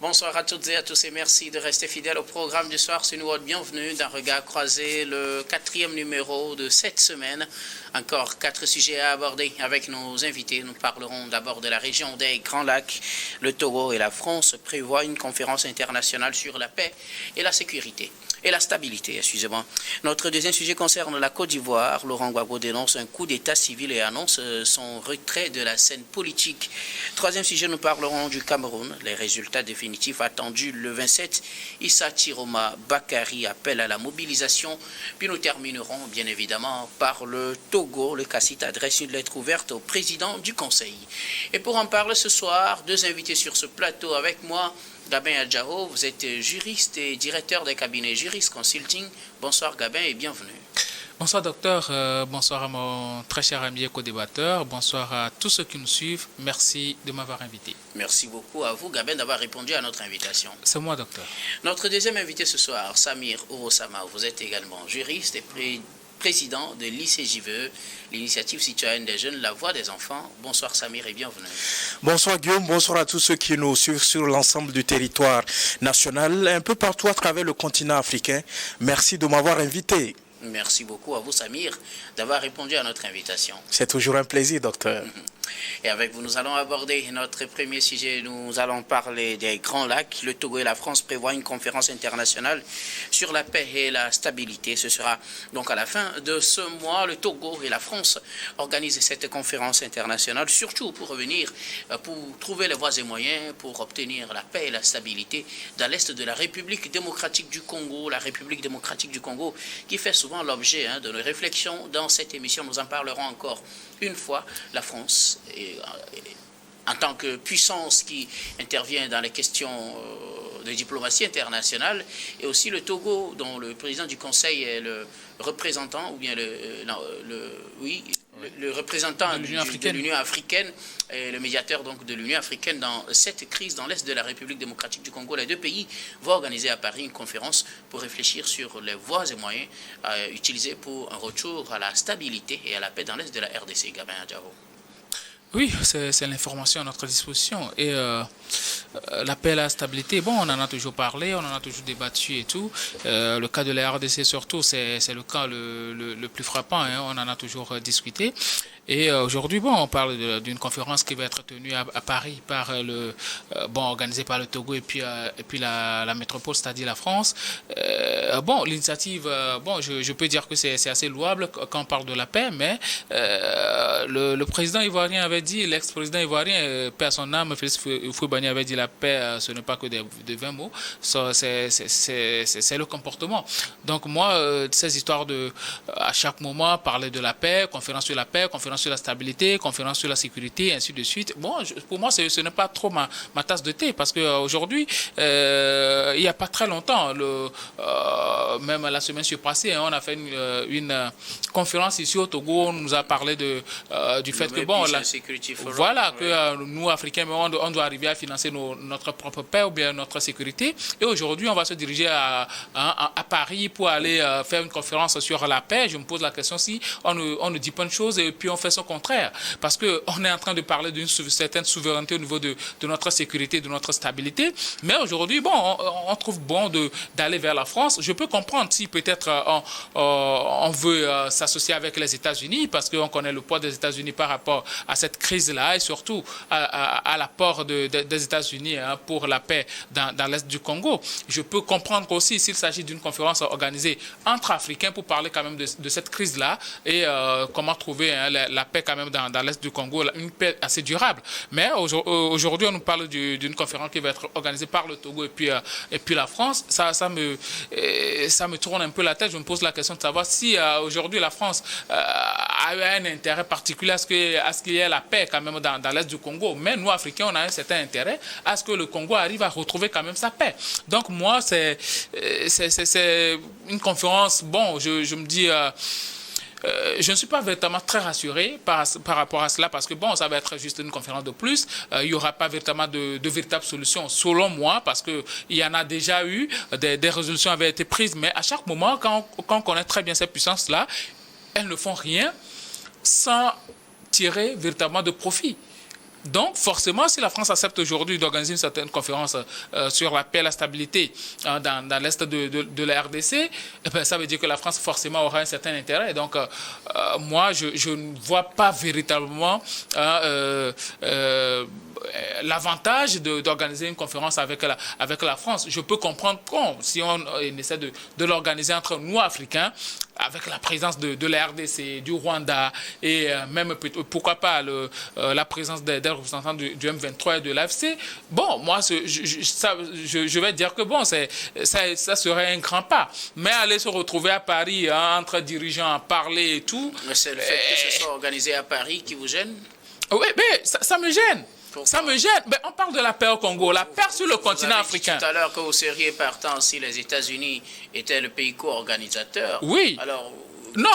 Bonsoir à toutes et à tous et merci de rester fidèles au programme du soir. C'est nous, bienvenue d'un regard croisé, le 4e numéro de cette semaine. Encore 4 sujets à aborder avec nos invités. Nous parlerons d'abord de la région des Grands Lacs. Le Togo et la France prévoient une conférence internationale sur la paix et la sécurité. Et la stabilité, excusez-moi. Notre deuxième sujet concerne la Côte d'Ivoire. Laurent Gbagbo dénonce un coup d'état civil et annonce son retrait de la scène politique. Troisième sujet, nous parlerons du Cameroun. Les résultats définitifs attendus le 27. Issa Tiroma Bakary appelle à la mobilisation. Puis nous terminerons, bien évidemment, par le Togo. Le CACIT adresse une lettre ouverte au président du Conseil. Et pour en parler ce soir, 2 invités sur ce plateau avec moi. Gabin Adjao, vous êtes juriste et directeur des cabinets Jurist Consulting. Bonsoir Gabin et bienvenue. Bonsoir docteur, bonsoir à mon très cher ami co-débatteur, bonsoir à tous ceux qui nous suivent. Merci de m'avoir invité. Merci beaucoup à vous Gabin d'avoir répondu à notre invitation. C'est moi docteur. Notre deuxième invité ce soir, Samir Ourosama, vous êtes également juriste et président de l'ICJVE, l'initiative citoyenne des jeunes, la voix des enfants. Bonsoir Samir et bienvenue. Bonsoir Guillaume, bonsoir à tous ceux qui nous suivent sur l'ensemble du territoire national, un peu partout à travers le continent africain. Merci de m'avoir invité. Merci beaucoup à vous Samir d'avoir répondu à notre invitation. C'est toujours un plaisir docteur. Et avec vous, nous allons aborder notre premier sujet. Nous allons parler des Grands Lacs. Le Togo et la France prévoient une conférence internationale sur la paix et la stabilité. Ce sera donc à la fin de ce mois. Le Togo et la France organisent cette conférence internationale, surtout pour revenir, pour trouver les voies et moyens pour obtenir la paix et la stabilité dans l'est de la République démocratique du Congo. La République démocratique du Congo qui fait souvent l'objet de nos réflexions dans cette émission. Nous en parlerons encore une fois. La France, en tant que puissance qui intervient dans les questions de diplomatie internationale, et aussi le Togo, dont le président du Conseil est le représentant, ou bien le représentant de l'Union africaine, et le médiateur donc de l'Union africaine dans cette crise dans l'est de la République démocratique du Congo. Les 2 pays vont organiser à Paris une conférence pour réfléchir sur les voies et moyens à utiliser pour un retour à la stabilité et à la paix dans l'est de la RDC. Gabin Adjao. Oui, c'est l'information à notre disposition. Et la paix et la stabilité, bon, on en a toujours parlé, on en a toujours débattu et tout. Le cas de la RDC surtout, c'est le cas le plus frappant, hein, on en a toujours discuté. Et aujourd'hui, bon, on parle d'une conférence qui va être tenue à Paris par organisée par le Togo et puis la métropole, c'est-à-dire la France. L'initiative, je peux dire que c'est assez louable quand on parle de la paix, mais le président ivoirien avait dit, l'ex-président ivoirien, paix à son âme, Félix Houphouët-Boigny avait dit la paix, ce n'est pas que de 20 mots, c'est le comportement. Donc moi, ces histoires à chaque moment, parler de la paix, conférence sur la paix, conférence sur la stabilité, conférence sur la sécurité, et ainsi de suite. Bon, pour moi, ce n'est pas trop ma tasse de thé, parce qu'aujourd'hui, il n'y a pas très longtemps, même la semaine surpassée, on a fait une conférence ici au Togo, on nous a parlé du fait que, bon, voilà, que nous, Africains, on doit arriver à financer notre propre paix ou bien notre sécurité. Et aujourd'hui, on va se diriger à Paris pour aller faire une conférence sur la paix. Je me pose la question si on ne dit pas une chose et puis on fait son contraire. Parce qu'on est en train de parler d'une certaine souveraineté au niveau de notre sécurité, de notre stabilité. Mais aujourd'hui, bon, on trouve bon d'aller vers la France. Je peux comprendre si peut-être on veut s'associer avec les États-Unis parce qu'on connaît le poids des États-Unis par rapport à cette crise-là et surtout à l'apport des États-Unis pour la paix dans l'Est du Congo. Je peux comprendre aussi s'il s'agit d'une conférence organisée entre Africains pour parler quand même de cette crise-là et comment trouver la paix quand même dans l'Est du Congo, une paix assez durable. Mais aujourd'hui, on nous parle d'une conférence qui va être organisée par le Togo et puis la France. Ça me tourne un peu la tête. Je me pose la question de savoir si aujourd'hui la France a eu un intérêt particulier à ce qu'il y ait la paix quand même dans l'Est du Congo. Mais nous, Africains, on a un certain intérêt à ce que le Congo arrive à retrouver quand même sa paix. Donc moi, c'est une conférence, bon, je me dis... je ne suis pas véritablement très rassuré par rapport à cela parce que bon, ça va être juste une conférence de plus. Il n'y aura pas véritablement de véritable solution, selon moi, parce qu'il y en a déjà eu, des résolutions avaient été prises, mais à chaque moment, quand on connaît très bien ces puissances-là, elles ne font rien sans tirer véritablement de profit. Donc, forcément, si la France accepte aujourd'hui d'organiser une certaine conférence sur la paix et la stabilité dans l'Est de la RDC, eh bien, ça veut dire que la France, forcément, aura un certain intérêt. Donc, moi, je ne vois pas véritablement l'avantage d'organiser une conférence avec la France. Je peux comprendre si on essaie de l'organiser entre nous, Africains, avec la présence de la RDC, du Rwanda et même, pourquoi pas, la présence des représentants du M23 et de l'AFC. Bon, moi, je vais dire que bon, ça serait un grand pas. Mais aller se retrouver à Paris, entre dirigeants, à parler et tout... Mais c'est le fait que ce soit organisé à Paris qui vous gêne? Oui, mais ça me gêne. Pourquoi? Ça me gêne. Ben, on parle de la paix au Congo, la paix sur le continent africain. Tout à l'heure que vous seriez partant si les États-Unis étaient le pays co-organisateur. Oui. Alors, non,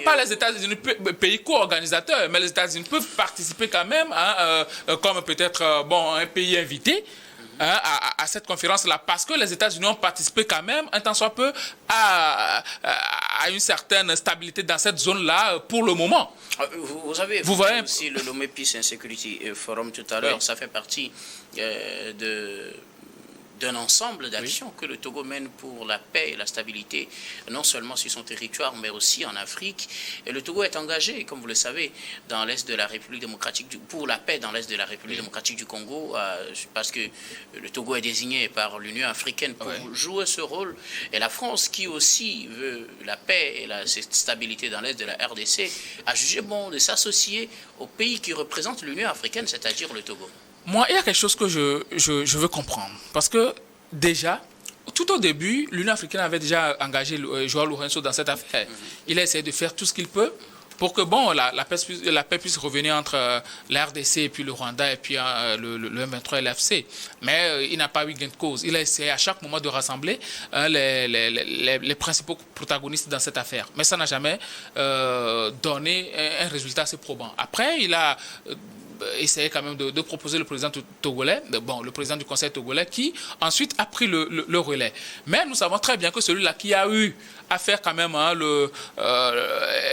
pas les États-Unis, pays co-organisateur, mais les États-Unis peuvent participer quand même, comme peut-être un pays invité. À cette conférence-là, parce que les États-Unis ont participé quand même, un tant soit peu, à une certaine stabilité dans cette zone-là pour le moment. Vous avez voyez aussi le Lomé Peace and Security Forum tout à l'heure, oui. Ça fait partie d'un ensemble d'actions que le Togo mène pour la paix et la stabilité, non seulement sur son territoire, mais aussi en Afrique. Et le Togo est engagé, comme vous le savez, dans l'Est de la République démocratique, pour la paix dans l'Est de la République démocratique du Congo, parce que le Togo est désigné par l'Union africaine pour jouer ce rôle. Et la France, qui aussi veut la paix et la stabilité dans l'Est de la RDC, a jugé bon de s'associer au pays qui représente l'Union africaine, c'est-à-dire le Togo. Moi, il y a quelque chose que je veux comprendre. Parce que, déjà, tout au début, l'Union africaine avait déjà engagé Joao Lourenço dans cette affaire. Il a essayé de faire tout ce qu'il peut pour que, la paix puisse revenir entre la RDC et puis le Rwanda et puis le M23 et l'AFC. Mais il n'a pas eu gain de cause. Il a essayé à chaque moment de rassembler les principaux protagonistes dans cette affaire. Mais ça n'a jamais donné un résultat assez probant. Après, il a... essayer quand même de proposer le président togolais, le président du Conseil togolais, qui ensuite a pris le relais. Mais nous savons très bien que celui-là qui a eu à faire quand même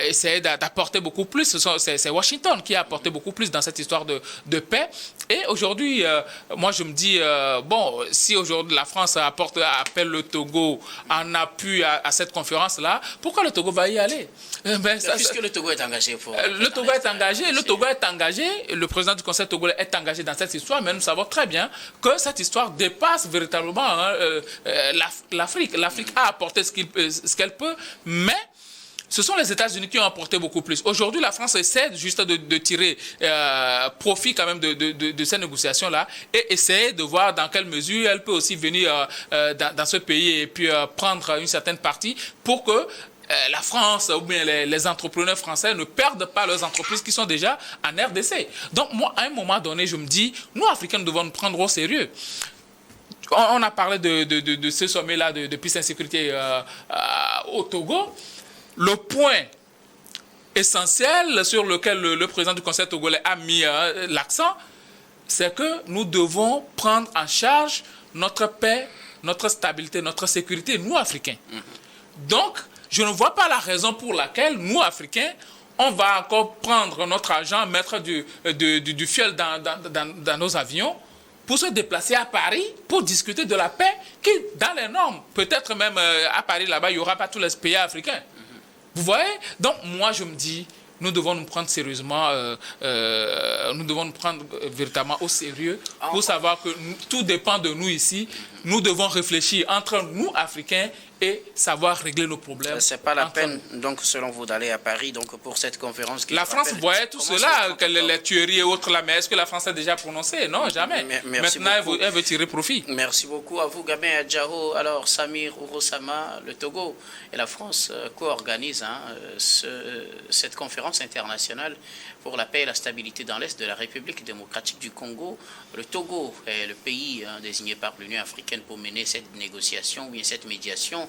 essayer d'apporter beaucoup plus, c'est Washington qui a apporté beaucoup plus dans cette histoire de paix. Et aujourd'hui, moi je me dis, si aujourd'hui la France appelle le Togo en appui à cette conférence-là, pourquoi le Togo va y aller? Puisque le Togo est engagé pour... Le Togo est engagé, le président du Conseil togolais est engagé dans cette histoire, mais nous savons très bien que cette histoire dépasse véritablement l'Afrique. L'Afrique a apporté ce qu'elle peut, mais ce sont les États-Unis qui ont apporté beaucoup plus. Aujourd'hui, la France essaie juste de tirer profit quand même de ces négociations-là et essayer de voir dans quelle mesure elle peut aussi venir dans ce pays et puis prendre une certaine partie pour que la France ou bien les entrepreneurs français ne perdent pas leurs entreprises qui sont déjà en RDC. Donc moi, à un moment donné, je me dis, nous, Africains, nous devons nous prendre au sérieux. On a parlé de ce sommet-là de peace and sécurité au Togo. Le point essentiel sur lequel le président du Conseil togolais a mis l'accent, c'est que nous devons prendre en charge notre paix, notre stabilité, notre sécurité, nous, Africains. Donc, je ne vois pas la raison pour laquelle nous, Africains, on va encore prendre notre argent, mettre du fuel dans nos avions pour se déplacer à Paris pour discuter de la paix qui, dans les normes, peut-être même à Paris, là-bas, il n'y aura pas tous les pays africains. Vous voyez? Donc, moi, je me dis, nous devons nous prendre sérieusement, nous devons nous prendre véritablement au sérieux pour savoir que tout dépend de nous ici. Nous devons réfléchir entre nous, Africains, et savoir régler nos problèmes. Ce n'est pas la peine, donc, selon vous, d'aller à Paris pour cette conférence. La France voyait tout cela, les tueries et autres là, mais est-ce que la France a déjà prononcé? Non, jamais. Maintenant, elle veut tirer profit. Merci beaucoup à vous, Gabin Adjao. Alors, Samir Ourosama, le Togo et la France co-organisent cette conférence internationale pour la paix et la stabilité dans l'Est de la République démocratique du Congo. Le Togo est le pays désigné par l'Union africaine pour mener cette négociation ou bien cette médiation.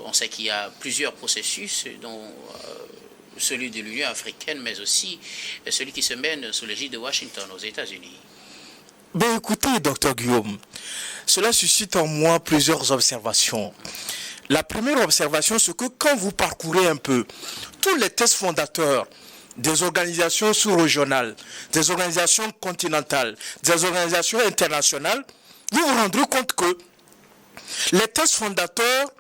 On sait qu'il y a plusieurs processus, dont celui de l'Union africaine, mais aussi celui qui se mène sous l'égide de Washington aux États-Unis. Ben écoutez, docteur Guillaume, cela suscite en moi plusieurs observations. La première observation, c'est que quand vous parcourez un peu tous les textes fondateurs des organisations sous-régionales, des organisations continentales, des organisations internationales, vous vous rendrez compte que les textes fondateurs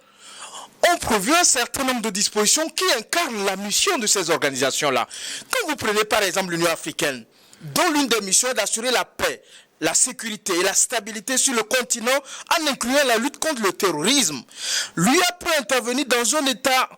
ont prévu un certain nombre de dispositions qui incarnent la mission de ces organisations-là. Quand vous prenez par exemple l'Union africaine, dont l'une des missions est d'assurer la paix, la sécurité et la stabilité sur le continent en incluant la lutte contre le terrorisme, l'UA peut intervenir dans un État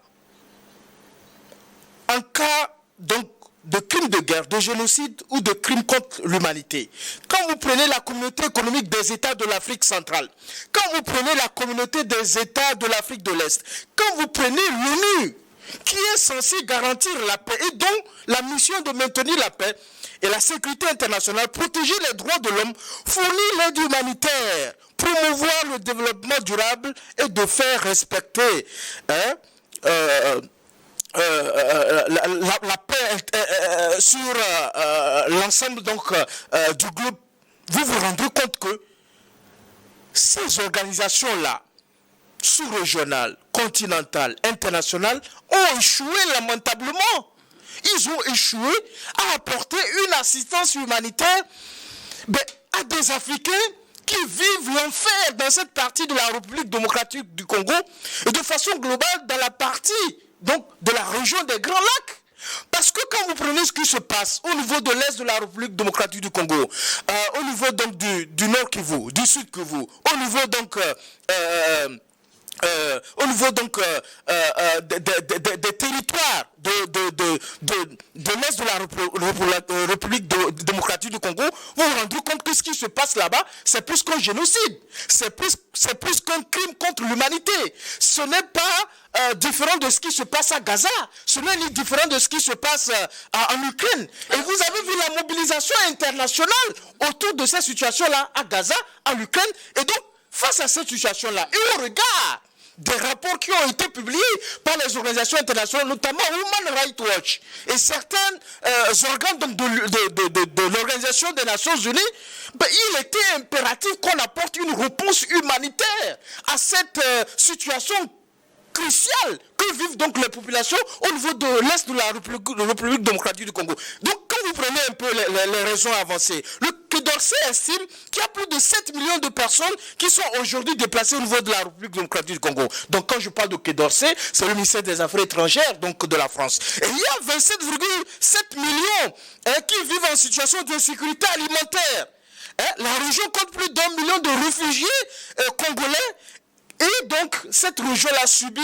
en cas donc de crimes de guerre, de génocide ou de crimes contre l'humanité. Quand vous prenez la communauté économique des États de l'Afrique centrale, quand vous prenez la communauté des États de l'Afrique de l'Est, quand vous prenez l'ONU, qui est censée garantir la paix et dont la mission de maintenir la paix et la sécurité internationale, protéger les droits de l'homme, fournir l'aide humanitaire, promouvoir le développement durable et de faire respecter la paix sur l'ensemble donc du globe, vous vous rendez compte que ces organisations-là, sous-régionales, continentales, internationales, ont échoué lamentablement. Ils ont échoué à apporter une assistance humanitaire à des Africains qui vivent l'enfer dans cette partie de la République démocratique du Congo et de façon globale dans la partie donc de la région des Grands Lacs. Parce que quand vous prenez ce qui se passe au niveau de l'Est de la République démocratique du Congo, au niveau donc du Nord Kivu, du Sud Kivu, au niveau donc des territoires de l'Est de la République démocratique du Congo, vous vous rendez compte que ce qui se passe là-bas, c'est plus qu'un génocide, c'est plus qu'un crime contre l'humanité. Ce n'est pas différent de ce qui se passe à Gaza, ce n'est ni différent de ce qui se passe en Ukraine. Et vous avez vu la mobilisation internationale autour de ces situations-là à Gaza, en Ukraine, et donc face à cette situation-là, et au regard des rapports qui ont été publiés par les organisations internationales, notamment Human Rights Watch et certains organes donc, de l'Organisation des Nations Unies, il était impératif qu'on apporte une réponse humanitaire à cette situation cruciale que vivent donc les populations au niveau de l'Est de la République démocratique du Congo. Donc quand vous prenez un peu les raisons avancées, le Quai d'Orsay estime qu'il y a plus de 7 millions de personnes qui sont aujourd'hui déplacées au niveau de la République démocratique du Congo. Donc quand je parle de Quai d'Orsay, c'est le ministère des Affaires étrangères donc de la France. Et il y a 27,7 millions qui vivent en situation d'insécurité alimentaire. La région compte plus d'1 million de réfugiés congolais. Et donc, cette région-là a subi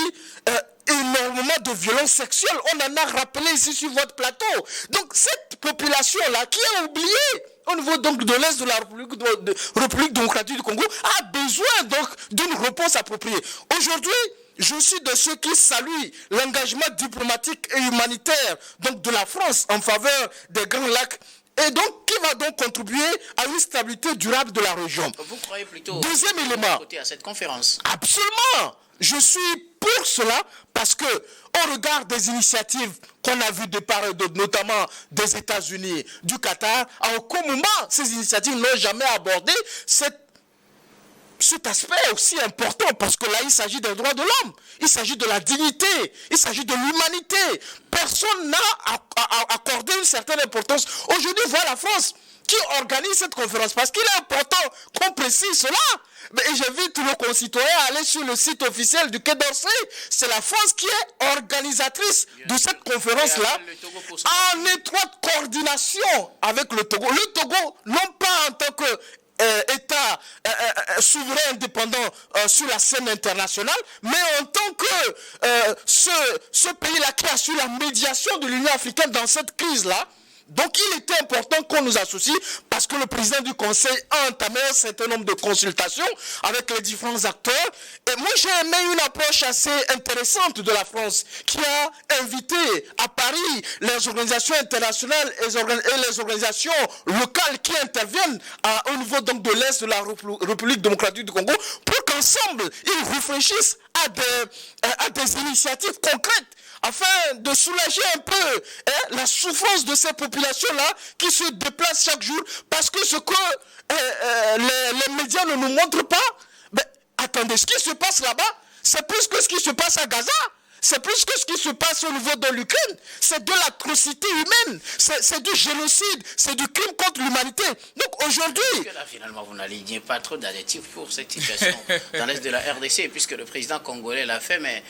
énormément de violences sexuelles. On en a rappelé ici sur votre plateau. Donc, cette population-là, qui est oubliée au niveau donc de l'Est de la République démocratique du Congo, a besoin donc d'une réponse appropriée. Aujourd'hui, je suis de ceux qui saluent l'engagement diplomatique et humanitaire donc de la France en faveur des Grands Lacs. Et donc, qui va donc contribuer à une stabilité durable de la région. Vous croyez plutôt deuxième élément à cette conférence? Absolument. Je suis pour cela parce que, au regard des initiatives qu'on a vues de part et d'autre, notamment des États-Unis, du Qatar, à aucun moment ces initiatives n'ont jamais abordé cet aspect aussi important, parce que là, il s'agit des droits de l'homme, il s'agit de la dignité, il s'agit de l'humanité. Personne n'a accordé une certaine importance. Aujourd'hui, voilà la France qui organise cette conférence, parce qu'il est important qu'on précise cela. Et j'invite tous nos concitoyens à aller sur le site officiel du Quai d'Orsay. C'est la France qui est organisatrice de cette conférence-là, en étroite coordination avec le Togo. Le Togo, non pas en tant que État souverain indépendant sur la scène internationale, mais en tant que ce pays-là qui a su la médiation de l'Union africaine dans cette crise-là. Donc il était important qu'on nous associe parce que le président du Conseil a entamé un certain nombre de consultations avec les différents acteurs. Et moi j'ai aimé une approche assez intéressante de la France qui a invité à Paris les organisations internationales et les organisations locales qui interviennent au niveau donc de l'Est de la République démocratique du Congo pour qu'ensemble ils réfléchissent à des initiatives concrètes afin de soulager un peu la souffrance de ces populations-là qui se déplacent chaque jour, parce que ce que les médias ne nous montrent pas, attendez, ce qui se passe là-bas, c'est plus que ce qui se passe à Gaza, C'est plus que ce qui se passe au niveau de l'Ukraine. C'est de l'atrocité humaine. C'est du génocide. C'est du crime contre l'humanité. Donc aujourd'hui... Parce que là, finalement, vous n'alignez pas trop d'adjectifs pour cette situation dans l'est de la RDC, puisque le président congolais l'a fait, mais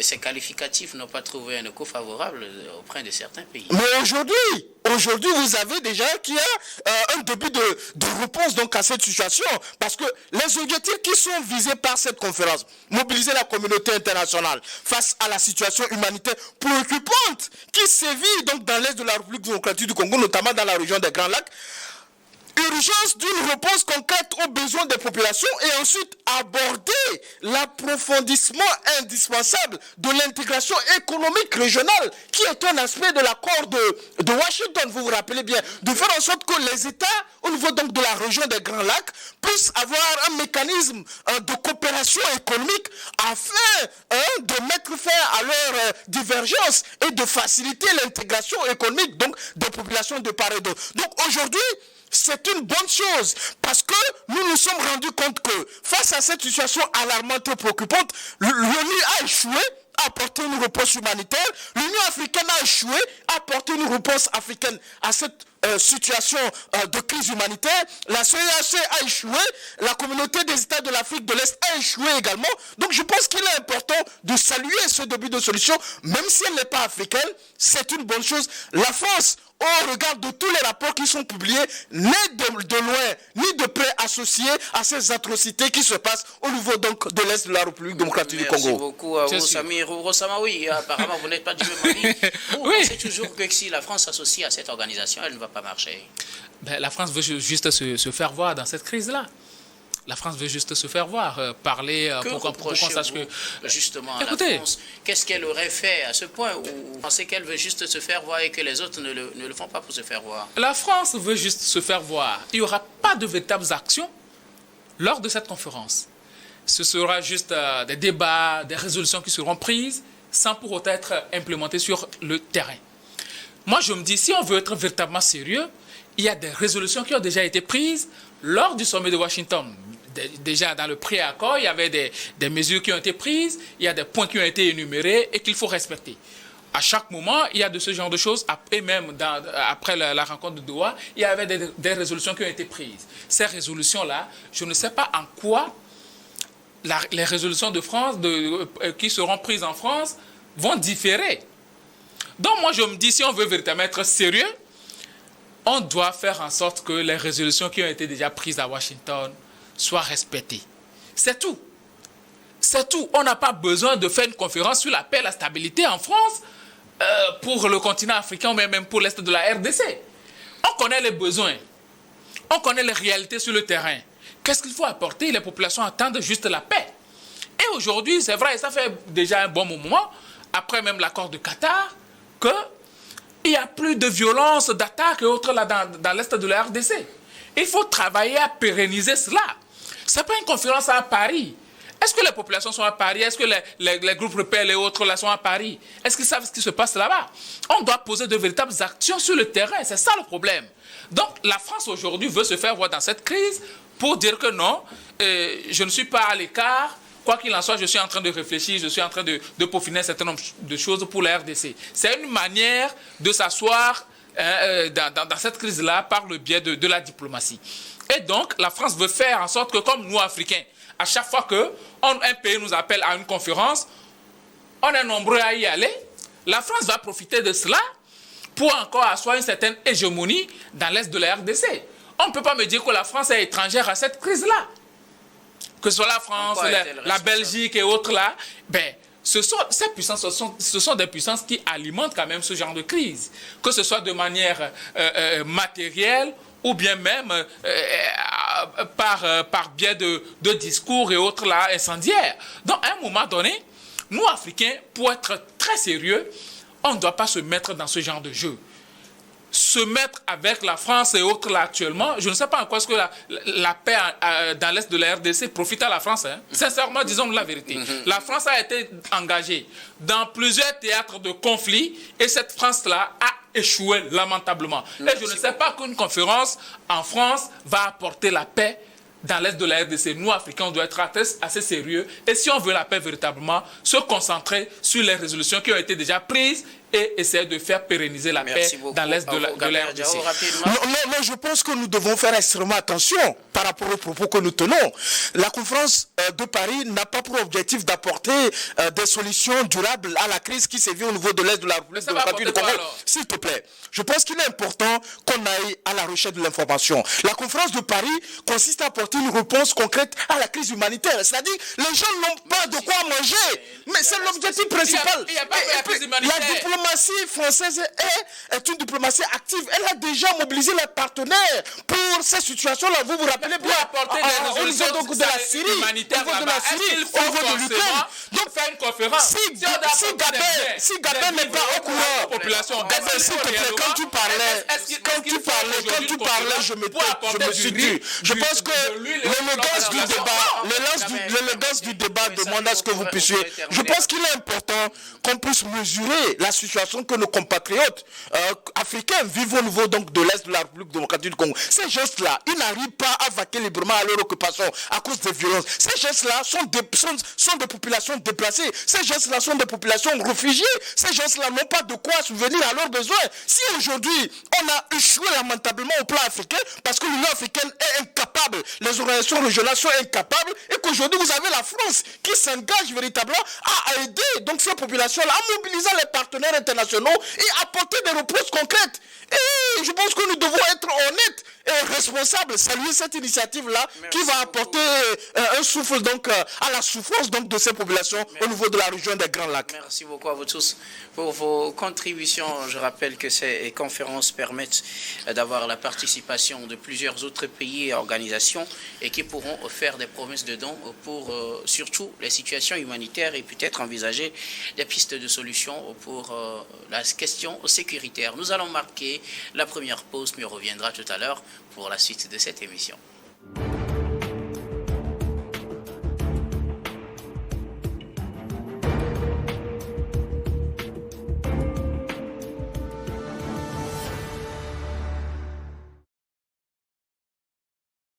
ses qualificatifs n'ont pas trouvé un écho favorable auprès de certains pays. Mais aujourd'hui, vous avez déjà qu'il y a un début de réponse donc à cette situation. Parce que les objectifs qui sont visés par cette conférence, mobiliser la communauté internationale face à la situation humanitaire préoccupante qui sévit donc dans l'est de la République démocratique du Congo, notamment dans la région des Grands Lacs, urgence d'une réponse concrète aux besoins des populations et ensuite aborder l'approfondissement indispensable de l'intégration économique régionale qui est un aspect de l'accord de Washington, vous vous rappelez bien, de faire en sorte que les États au niveau donc de la région des Grands Lacs puissent avoir un mécanisme de coopération économique afin de mettre fin à leurs divergences et de faciliter l'intégration économique donc des populations de part et d'autre. Donc aujourd'hui, c'est une bonne chose parce que nous nous sommes rendus compte que face à cette situation alarmante et préoccupante, l'ONU a échoué à apporter une réponse humanitaire, l'Union africaine a échoué à apporter une réponse africaine à cette situation de crise humanitaire, la CEAC a échoué, la communauté des États de l'Afrique de l'Est a échoué également. Donc je pense qu'il est important de saluer ce début de solution, même si elle n'est pas africaine, c'est une bonne chose. La France, au regard de tous les rapports qui sont publiés, n'est de loin ni de près associé à ces atrocités qui se passent au niveau donc de l'Est de la République démocratique du Congo. Merci beaucoup à vous, Samir. Rossama, oui, apparemment vous n'êtes pas du même avis. Vous pensez toujours que si la France s'associe à cette organisation, elle ne va pas marcher? Ben, la France veut juste se faire voir dans cette crise-là. La France veut juste se faire voir, parler pour qu'on sache que... Justement, écoutez, la France, qu'est-ce qu'elle aurait fait à ce point où vous pensez qu'elle veut juste se faire voir et que les autres ne le font pas pour se faire voir? La France veut juste se faire voir. Il n'y aura pas de véritables actions lors de cette conférence. Ce sera juste des débats, des résolutions qui seront prises sans pour autant être implémentées sur le terrain. Moi, je me dis, si on veut être véritablement sérieux, il y a des résolutions qui ont déjà été prises lors du sommet de Washington. Déjà, dans le pré-accord, il y avait des mesures qui ont été prises, il y a des points qui ont été énumérés et qu'il faut respecter. À chaque moment, il y a de ce genre de choses, et même après la rencontre de Doha, il y avait des résolutions qui ont été prises. Ces résolutions-là, je ne sais pas en quoi les résolutions de France qui seront prises en France vont différer. Donc moi, je me dis, si on veut véritablement être sérieux, on doit faire en sorte que les résolutions qui ont été déjà prises à Washington soient respectées. C'est tout. C'est tout. On n'a pas besoin de faire une conférence sur la paix et la stabilité en France pour le continent africain ou même pour l'Est de la RDC. On connaît les besoins. On connaît les réalités sur le terrain. Qu'est-ce qu'il faut apporter? Les populations attendent juste la paix. Et aujourd'hui, c'est vrai, ça fait déjà un bon moment, après même l'accord de Qatar, qu'il n'y a plus de violence, d'attaques et autres là dans l'Est de la RDC. Il faut travailler à pérenniser cela. Ce n'est pas une conférence à Paris. Est-ce que les populations sont à Paris? Est-ce que les groupes rebelles et autres là sont à Paris? Est-ce qu'ils savent ce qui se passe là-bas? On doit poser de véritables actions sur le terrain. C'est ça le problème. Donc la France aujourd'hui veut se faire voir dans cette crise pour dire que non, je ne suis pas à l'écart. Quoi qu'il en soit, je suis en train de réfléchir, je suis en train de peaufiner un certain nombre de choses pour la RDC. C'est une manière de s'asseoir dans cette crise-là par le biais de la diplomatie. Et donc, la France veut faire en sorte que, comme nous, Africains, à chaque fois qu'un pays nous appelle à une conférence, on est nombreux à y aller. La France va profiter de cela pour encore asseoir une certaine hégémonie dans l'Est de la RDC. On ne peut pas me dire que la France est étrangère à cette crise-là. Que ce soit la France, la Belgique et autres là, ben, ces puissances, ce sont des puissances qui alimentent quand même ce genre de crise. Que ce soit de manière matérielle ou bien même par biais de discours et autres là incendiaires. Donc à un moment donné, nous Africains, pour être très sérieux, on ne doit pas se mettre dans ce genre de jeu. Se mettre avec la France et autres là actuellement, je ne sais pas en quoi est-ce que la paix dans l'Est de la RDC profite à la France. Hein. Sincèrement, disons la vérité. La France a été engagée dans plusieurs théâtres de conflits et cette France-là a échoué lamentablement. Et je ne sais pas qu'une conférence en France va apporter la paix dans l'est de la RDC, nous, Africains, on doit être assez sérieux. Et si on veut la paix véritablement, se concentrer sur les résolutions qui ont été déjà prises et essayer de faire pérenniser la paix dans l'est de la RDC. Non, je pense que nous devons faire extrêmement attention par rapport aux propos que nous tenons. La conférence de Paris n'a pas pour objectif d'apporter des solutions durables à la crise qui sévit au niveau de l'est de la République démocratique du Congo. S'il te plaît, je pense qu'il est important qu'on aille à la recherche de l'information. La conférence de Paris consiste à apporter une réponse concrète à la crise humanitaire. C'est-à-dire, les gens n'ont pas de quoi manger. Mais c'est l'objectif principal. Il n'y a pas de crise humanitaire. La diplomatie française est une diplomatie active. Elle a déjà mobilisé les partenaires pour ces situations-là. Vous vous rappelez bien au niveau de la Syrie, au niveau de la Syrie, au niveau de l'Ukraine. Donc, faire une conférence. Si Gabin n'est pas au courant, Gabin, s'il te plaît, quand tu parlais, je me suis dit, je pense que l'élégance du débat demande à ce que vous puissiez. Je pense qu'il est important qu'on puisse mesurer la situation que nos compatriotes africains vivent au niveau donc de l'Est de la République démocratique du Congo. Ces gestes-là, ils n'arrivent pas à vaquer librement à leur occupation à cause des violences. Ces gestes-là sont des populations déplacées. Ces gestes-là sont des populations réfugiées. Ces gestes-là n'ont pas de quoi subvenir à leurs besoins. Si aujourd'hui, on a échoué lamentablement au plan africain parce que l'Union africaine est incapable, les organisations régionales sont incapables et qu'aujourd'hui, vous avez la France qui s'engage véritablement à aider donc ces populations-là, en mobilisant les partenaires internationaux et apporter des réponses concrètes. Et je pense que nous devons être honnêtes et responsables, saluer cette initiative-là qui va apporter un souffle donc à la souffrance donc de ces populations au niveau de la région des Grands Lacs. Merci beaucoup à vous tous pour vos contributions. Je rappelle que ces conférences permettent d'avoir la participation de plusieurs autres pays et organisations et qui pourront faire des promesses de dons pour surtout les situations humanitaires et peut-être envisager des pistes de solutions pour la question sécuritaire. Nous allons marquer la première pause, mais on reviendra tout à l'heure pour la suite de cette émission.